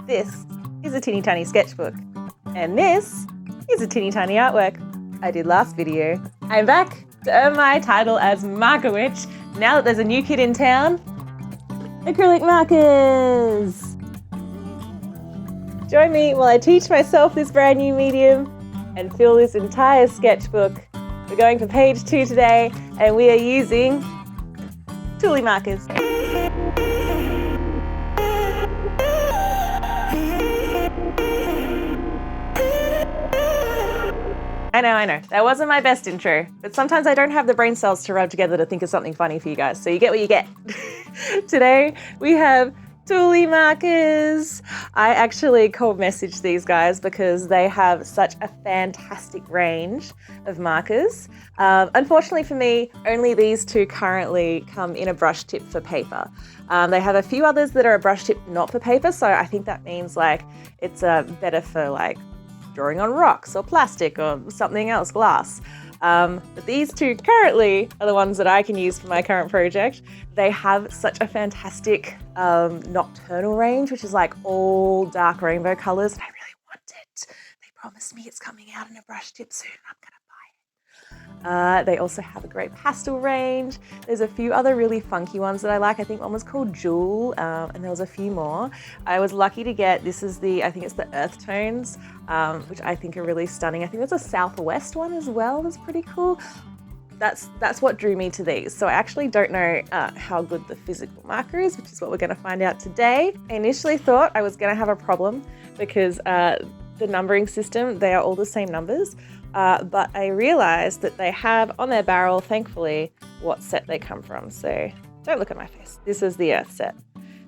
This is a teeny tiny sketchbook, and this is a teeny tiny artwork I did last video. I'm back to earn my title as Marker Witch now that there's a new kid in town. Acrylic markers! Join me while I teach myself this brand new medium and fill this entire sketchbook. We're going for page 2 today, and we are using Tooli markers. I know. That wasn't my best intro, but sometimes I don't have the brain cells to rub together to think of something funny for you guys, so you get what you get. Today, we have Tooli markers. I actually cold messaged these guys because they have such a fantastic range of markers. Unfortunately for me, only these two currently come in a brush tip for paper. They have a few others that are a brush tip not for paper, so I think that means like it's better for like drawing on rocks or plastic or something else, glass. But these two currently are the ones that I can use for my current project. They have such a fantastic nocturnal range, which is like all dark rainbow colors. And I really want it. They promised me it's coming out in a brush tip soon. I'm gonna buy it. They also have a great pastel range. There's a few other really funky ones that I like. I think one was called Jewel, and there was a few more. I was lucky to get, I think it's the earth tones, which I think are really stunning. I think there's a southwest one as well that's pretty cool. That's what drew me to these. So I actually don't know how good the physical marker is, which is what we're gonna find out today. I initially thought I was gonna have a problem because the numbering system, they are all the same numbers, but I realized that they have on their barrel, thankfully, what set they come from. So don't look at my face. This is the earth set.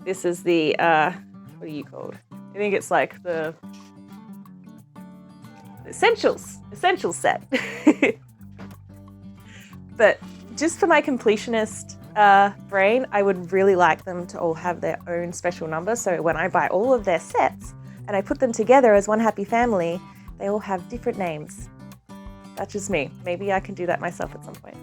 This is the, what are you called? I think it's like the essentials set. But just for my completionist brain, I would really like them to all have their own special number. So when I buy all of their sets and I put them together as one happy family, they all have different names. That's just me. Maybe I can do that myself at some point.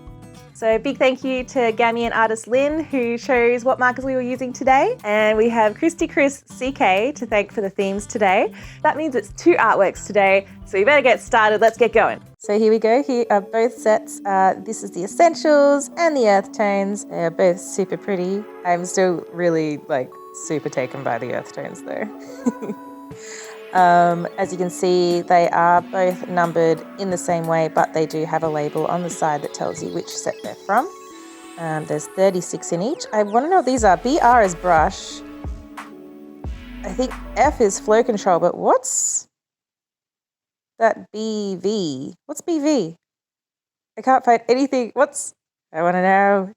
So big thank you to Gamian artist Lynn, who shows what markers we were using today. And we have Christy Chris CK to thank for the themes today. That means it's 2 artworks today, so you better get started. Let's get going. So here we go. Here are both sets. This is the essentials and the earth tones. They are both super pretty. I'm still really super taken by the earth tones though. As you can see, they are both numbered in the same way, but they do have a label on the side that tells you which set they're from. There's 36 in each. I want to know what these are. BR is brush. I think F is flow control, but what's that BV? What's BV? I can't find anything. I want to know.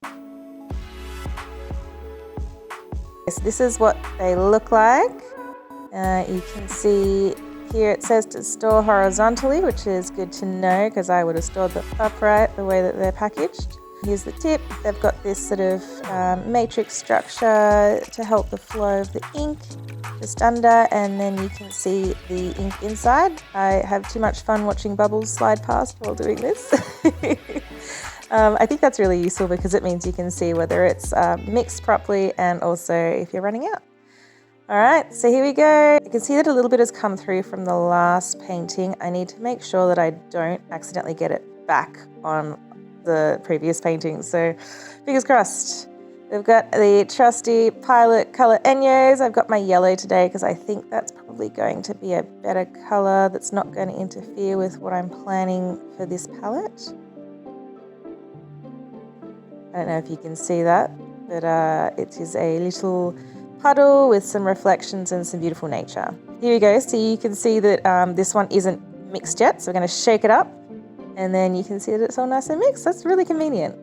Yes, this is what they look like. You can see here it says to store horizontally, which is good to know because I would have stored them upright the way that they're packaged. Here's the tip. They've got this sort of matrix structure to help the flow of the ink just under, and then you can see the ink inside. I have too much fun watching bubbles slide past while doing this. I think that's really useful because it means you can see whether it's mixed properly and also if you're running out. All right, so here we go. You can see that a little bit has come through from the last painting. I need to make sure that I don't accidentally get it back on the previous painting. So fingers crossed. We've got the trusty Pilot color Enyos. I've got my yellow today because I think that's probably going to be a better color that's not going to interfere with what I'm planning for this palette. I don't know if you can see that, but it is a little puddle with some reflections and some beautiful nature. Here we go. So you can see that this one isn't mixed yet. So we're going to shake it up and then you can see that it's all nice and mixed. That's really convenient.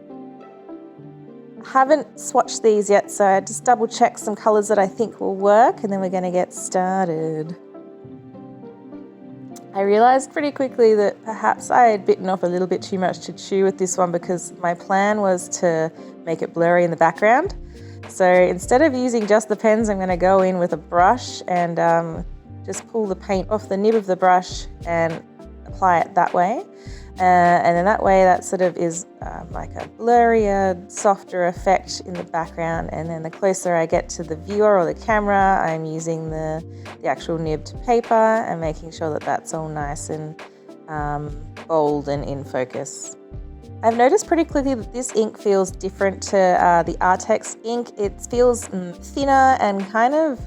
I haven't swatched these yet, so I just double check some colors that I think will work and then we're going to get started. I realized pretty quickly that perhaps I had bitten off a little bit too much to chew with this one because my plan was to make it blurry in the background. So instead of using just the pens, I'm going to go in with a brush and just pull the paint off the nib of the brush and apply it that way. And in that way, that sort of is like a blurrier, softer effect in the background. And then the closer I get to the viewer or the camera, I'm using the actual nibbed paper and making sure that that's all nice and bold and in focus. I've noticed pretty quickly that this ink feels different to the Artex ink. It feels thinner and kind of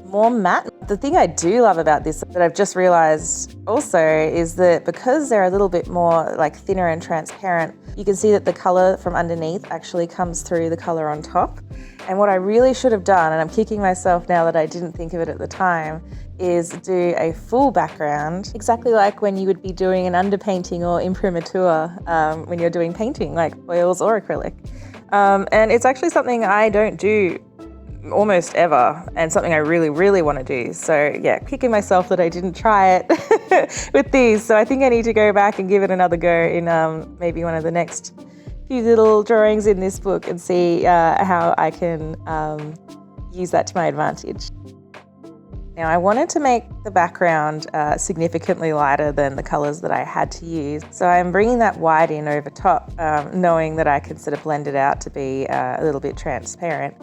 more matte. The thing I do love about this that I've just realized also is that because they're a little bit more like thinner and transparent, you can see that the color from underneath actually comes through the color on top. And what I really should have done, and I'm kicking myself now that I didn't think of it at the time, is do a full background, exactly like when you would be doing an underpainting or imprimatur when you're doing painting, like oils or acrylic. And it's actually something I don't do almost ever, and something I really, really want to do. So yeah, kicking myself that I didn't try it with these. So I think I need to go back and give it another go in maybe one of the next few little drawings in this book and see how I can use that to my advantage. Now I wanted to make the background significantly lighter than the colours that I had to use. So I'm bringing that white in over top, knowing that I can sort of blend it out to be a little bit transparent.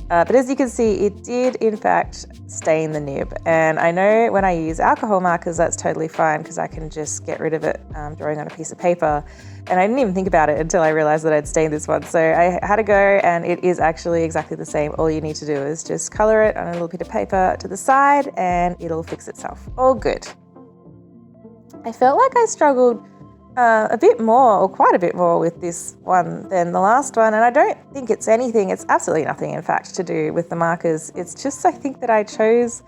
But as you can see, it did in fact stain the nib. And I know when I use alcohol markers, that's totally fine because I can just get rid of it drawing on a piece of paper. And I didn't even think about it until I realized that I'd stained this one. So I had a go, and it is actually exactly the same. All you need to do is just color it on a little bit of paper to the side and it'll fix itself. All good. I felt like I struggled a bit more, or quite a bit more, with this one than the last one, and I don't think it's anything, it's absolutely nothing in fact to do with the markers. It's just I think that I chose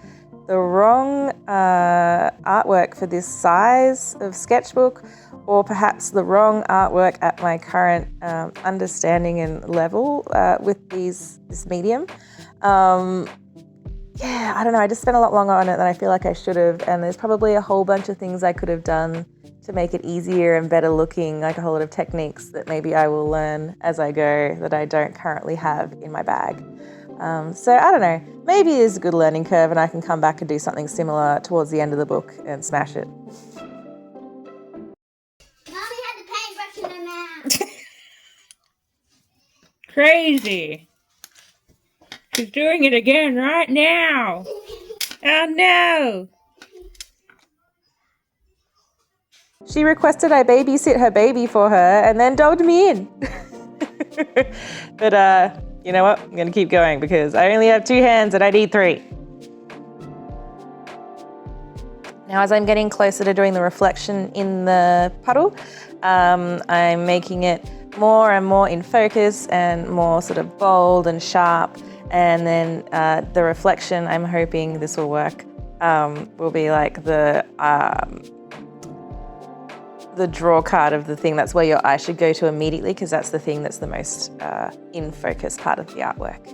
the wrong artwork for this size of sketchbook, or perhaps the wrong artwork at my current understanding and level with this medium. Yeah, I don't know, I just spent a lot longer on it than I feel like I should have, and there's probably a whole bunch of things I could have done to make it easier and better looking, like a whole lot of techniques that maybe I will learn as I go that I don't currently have in my bag. So I don't know, maybe it is a good learning curve and I can come back and do something similar towards the end of the book and smash it. Mommy had the paintbrush in her mouth. Crazy. She's doing it again right now. Oh no. She requested I babysit her baby for her and then dobbed me in. But you know what? I'm gonna keep going because I only have 2 hands and I need 3. Now as I'm getting closer to doing the reflection in the puddle, I'm making it more and more in focus and more sort of bold and sharp. And then the reflection, I'm hoping this will work, will be like the draw card of the thing. That's where your eye should go to immediately because that's the thing that's the most in focus part of the artwork.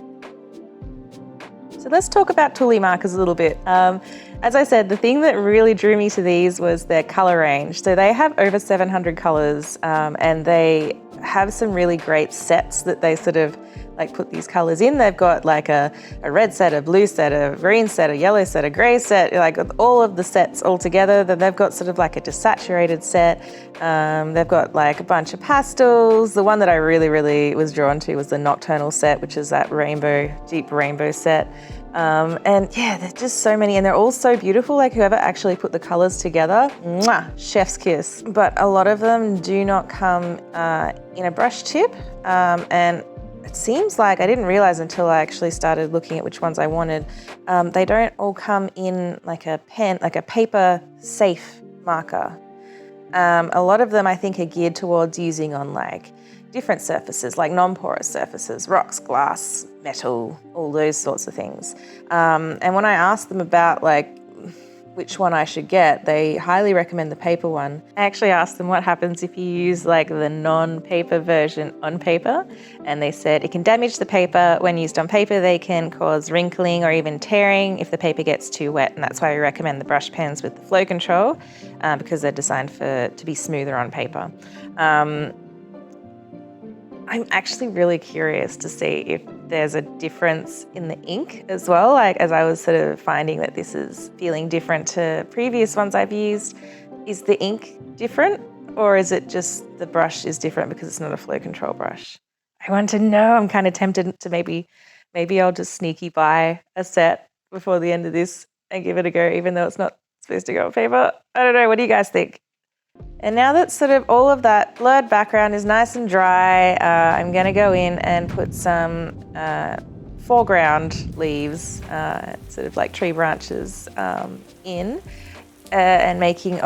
So let's talk about Tooli markers a little bit. As I said, the thing that really drew me to these was their color range. So they have over 700 colors and they have some really great sets that they sort of like put these colors in. They've got like a red set, a blue set, a green set, a yellow set, a gray set, like all of the sets all together. Then they've got sort of like a desaturated set. They've got like a bunch of pastels. The one that I really, really was drawn to was the nocturnal set, which is that rainbow, deep rainbow set. And yeah, there's just so many, and they're all so beautiful. Like whoever actually put the colors together, mwah, chef's kiss. But a lot of them do not come in a brush tip, and it seems like, I didn't realize until I actually started looking at which ones I wanted, they don't all come in like a pen, like a paper safe marker. A lot of them I think are geared towards using on like different surfaces, like non-porous surfaces, rocks, glass, metal, all those sorts of things. And when I asked them about like which one I should get, they highly recommend the paper one. I actually asked them what happens if you use like the non-paper version on paper, and they said it can damage the paper. When used on paper, they can cause wrinkling or even tearing if the paper gets too wet, and that's why we recommend the brush pens with the flow control because they're designed to be smoother on paper. I'm actually really curious to see if there's a difference in the ink as well. Like as I was sort of finding that this is feeling different to previous ones I've used. Is the ink different, or is it just the brush is different because it's not a flow control brush? I want to know. I'm kind of tempted to maybe I'll just sneaky buy a set before the end of this and give it a go, even though it's not supposed to go on paper. I don't know. What do you guys think? And now that sort of all of that blurred background is nice and dry, I'm going to go in and put some foreground leaves, sort of like tree branches in, and making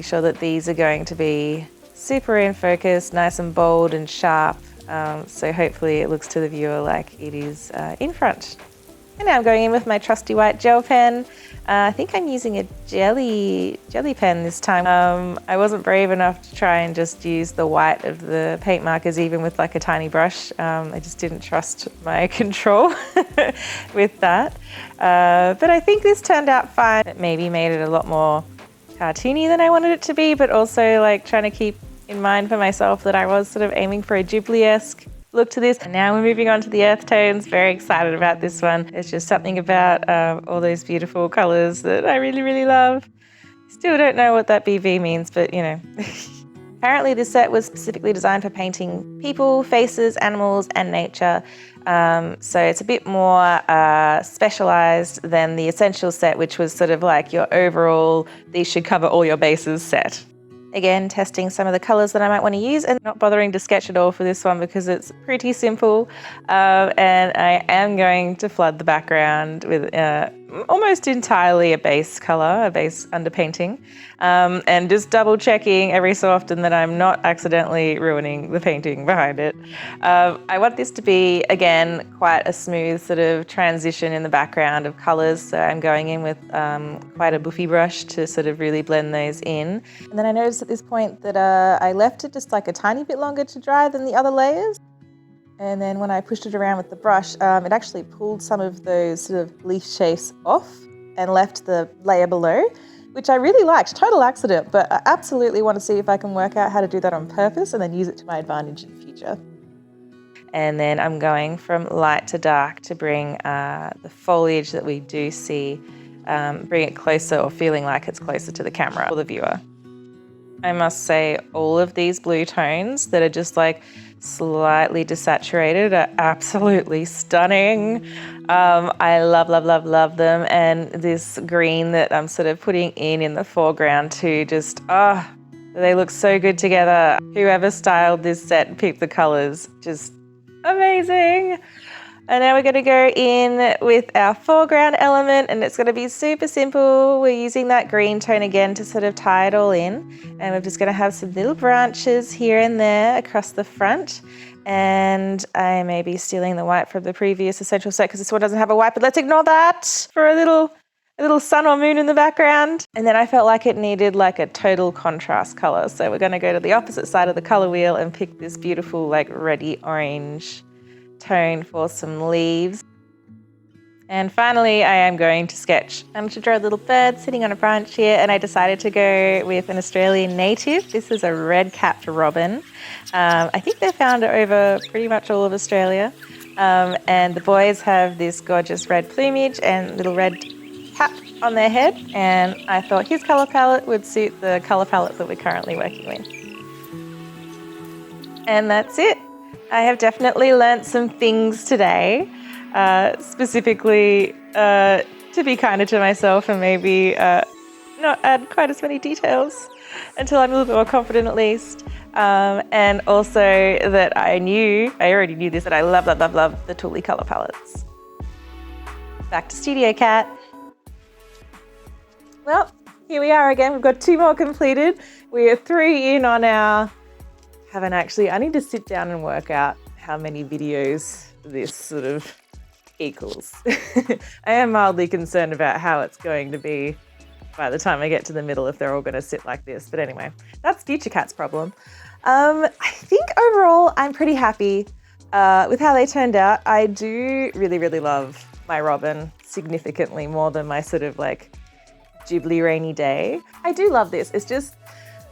sure that these are going to be super in focus, nice and bold and sharp. So hopefully it looks to the viewer like it is in front. And now I'm going in with my trusty white gel pen. I think I'm using a jelly pen this time. I wasn't brave enough to try and just use the white of the paint markers, even with like a tiny brush. I just didn't trust my control with that. But I think this turned out fine. It maybe made it a lot more cartoony than I wanted it to be, but also like trying to keep in mind for myself that I was sort of aiming for a Ghibli-esque look to this. And now we're moving on to the earth tones. Very excited about this one. It's just something about all those beautiful colors that I really, really love. Still don't know what that BV means, but you know. Apparently this set was specifically designed for painting people, faces, animals, and nature. So it's a bit more specialized than the essential set, which was sort of like your overall, these should cover all your bases set. Again, testing some of the colors that I might want to use and not bothering to sketch at all for this one because it's pretty simple. And I am going to flood the background with almost entirely a base color, a base underpainting, and just double checking every so often that I'm not accidentally ruining the painting behind it. I want this to be, again, quite a smooth sort of transition in the background of colors. So I'm going in with quite a buffy brush to sort of really blend those in. And then I noticed at this point that I left it just like a tiny bit longer to dry than the other layers. And then when I pushed it around with the brush, it actually pulled some of those sort of leaf shapes off and left the layer below, which I really liked. Total accident, but I absolutely want to see if I can work out how to do that on purpose and then use it to my advantage in the future. And then I'm going from light to dark to bring the foliage that we do see, bring it closer or feeling like it's closer to the camera or the viewer. I must say all of these blue tones that are just like slightly desaturated are absolutely stunning. I love, love, love, love them. And this green that I'm sort of putting in the foreground too, just, they look so good together. Whoever styled this set and picked the colors, just amazing. And now we're going to go in with our foreground element, and it's going to be super simple. We're using that green tone again to sort of tie it all in. And we're just going to have some little branches here and there across the front. And I may be stealing the white from the previous essential set because this one doesn't have a white, but let's ignore that for a little sun or moon in the background. And then I felt like it needed like a total contrast color. So we're going to go to the opposite side of the color wheel and pick this beautiful like reddy orange tone for some leaves. And finally, I am going to sketch. I'm to draw a little bird sitting on a branch here, and I decided to go with an Australian native. This is a red-capped robin. I think they're found over pretty much all of Australia. And the boys have this gorgeous red plumage and little red cap on their head, and I thought his color palette would suit the color palette that we're currently working with. And that's it. I have definitely learnt some things today, specifically to be kinder to myself and maybe not add quite as many details until I'm a little bit more confident at least. And also that I already knew this, that I love, love, love, love the Tooli color palettes. Back to Studio Cat. Well, here we are again. We've got 2 more completed. We are 3 in on our... I need to sit down and work out how many videos this sort of equals. I am mildly concerned about how it's going to be by the time I get to the middle, if they're all going to sit like this. But anyway, that's Future Cat's problem. I think overall I'm pretty happy with how they turned out. I do really, really love my robin significantly more than my sort of like Ghibli rainy day. I do love this. It's just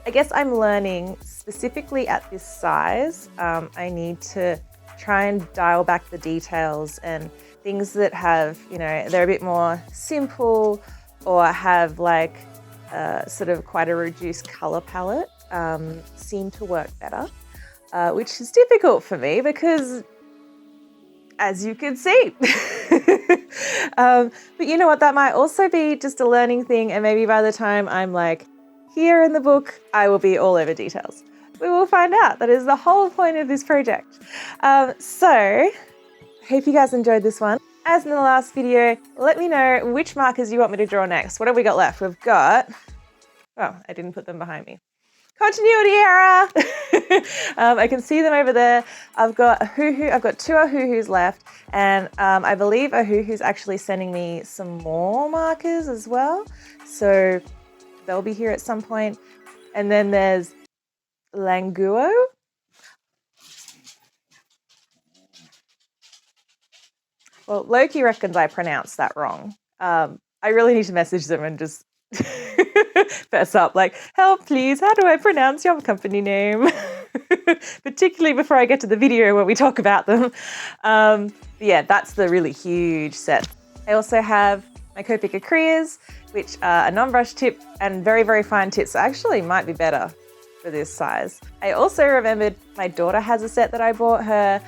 I guess I'm learning specifically at this size. I need to try and dial back the details, and things that have, they're a bit more simple or have like sort of quite a reduced color palette seem to work better, which is difficult for me because, as you can see. But you know what, that might also be just a learning thing, and maybe by the time I'm like here in the book, I will be all over details. We will find out. That is the whole point of this project. So I hope you guys enjoyed this one. As in the last video, let me know which markers you want me to draw next. What have we got left? We've got, oh, I didn't put them behind me. Continuity error. I can see them over there. I've got Ahuhu. I've got 2 Ahuhus left, and I believe Ahuhu's actually sending me some more markers as well. So they'll be here at some point. And then there's Languo. Well, Loki reckons I pronounced that wrong. I really need to message them and just fess up, like, help please, how do I pronounce your company name? Particularly before I get to the video where we talk about them. Yeah, that's the really huge set. I also have my Copic Acrylics, which are a non-brush tip and very, very fine tips. So actually might be better for this size. I also remembered my daughter has a set that I bought her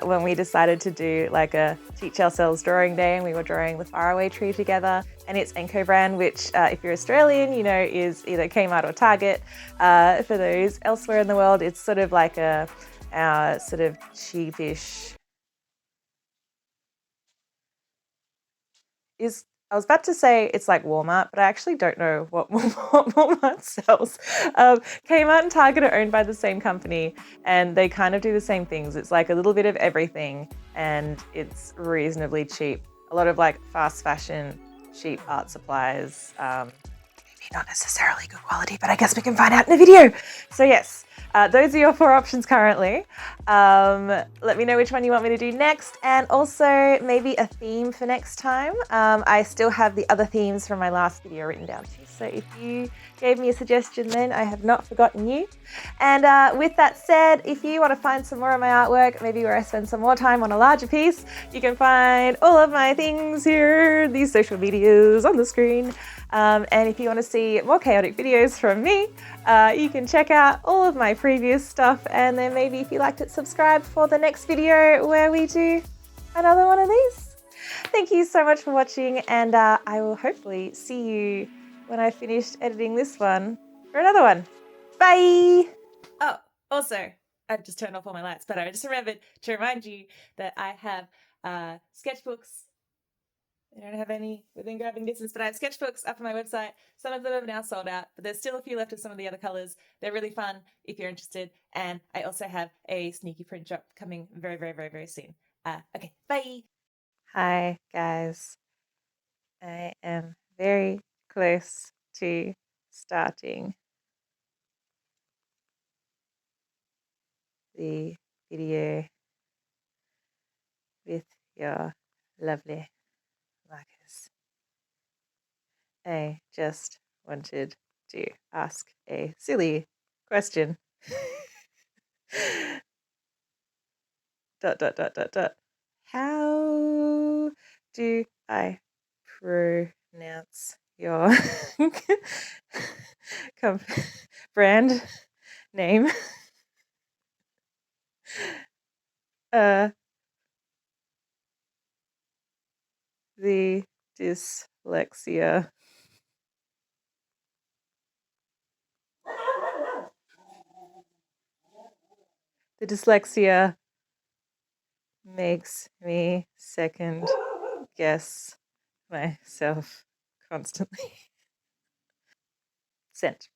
when we decided to do like a teach ourselves drawing day, and we were drawing the faraway tree together, and it's Enco brand, which if you're Australian, you know, is either Kmart or Target. For those elsewhere in the world, it's sort of like a sort of cheapish, I was about to say it's like Walmart, but I actually don't know what Walmart sells. Kmart and Target are owned by the same company, and they kind of do the same things. It's like a little bit of everything, and it's reasonably cheap. A lot of like fast fashion, cheap art supplies. Maybe not necessarily good quality, but I guess we can find out in a video. So yes. Those are your 4 options currently. Let me know which one you want me to do next, and also maybe a theme for next time. I still have the other themes from my last video written down too, so if you gave me a suggestion then, I have not forgotten you. And with that said, if you want to find some more of my artwork, maybe where I spend some more time on a larger piece, you can find all of my things here, these social medias on the screen. And if you want to see more chaotic videos from me, you can check out all of my previous stuff, and then maybe if you liked it, subscribe for the next video where we do another one of these. Thank you so much for watching, and I will hopefully see you when I finished editing this one for another one. Bye! Oh, also, I've just turned off all my lights, but I just remembered to remind you that I have sketchbooks. I don't have any within grabbing distance, but I have sketchbooks up on my website. Some of them have now sold out, but there's still a few left of some of the other colors. They're really fun if you're interested. And I also have a sneaky print drop coming very, very, very, very soon. Okay, bye. Hi, guys. I am very close to starting the video with your lovely markers. I just wanted to ask a silly question. How do I pronounce your brand name? The dyslexia. The dyslexia makes me second guess myself constantly. Sent.